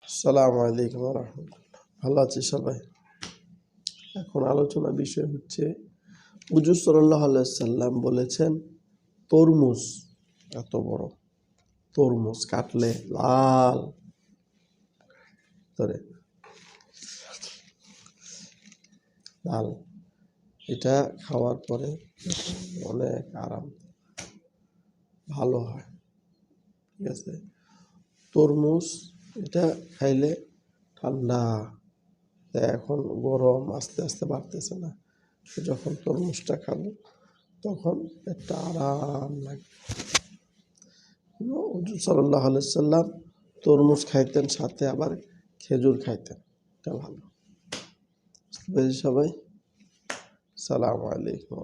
আসসালামু আলাইকুম রহমতুল্লাহ। ভালো আছি সবাই। এখন আলোচনা বিষয় হচ্ছে হুজুর সাল্লাল্লাহু আলাইহি সাল্লাম বলেছেন তরমুজ, এত বড় তরমুজ কাটলে লাল ধরে লাল, এটা খাওয়ার পরে অনেক আরাম, ভালো হয়। ঠিক আছে, তরমুজ এটা খাইলে ঠান্ডা, এখন গরম আস্তে আস্তে বাড়তেছে না, যখন তরমুজটা খাবো তখন একটা আরাম লাগে। হুজুর সাল্লাল্লাহু আলাইহি সাল্লাম তরমুজ খাইতেন, সাথে আবার খেজুর খাইতেন। এটা ভালো। বুঝতে পেরেছি সবাই? সালামু আলাইকুম।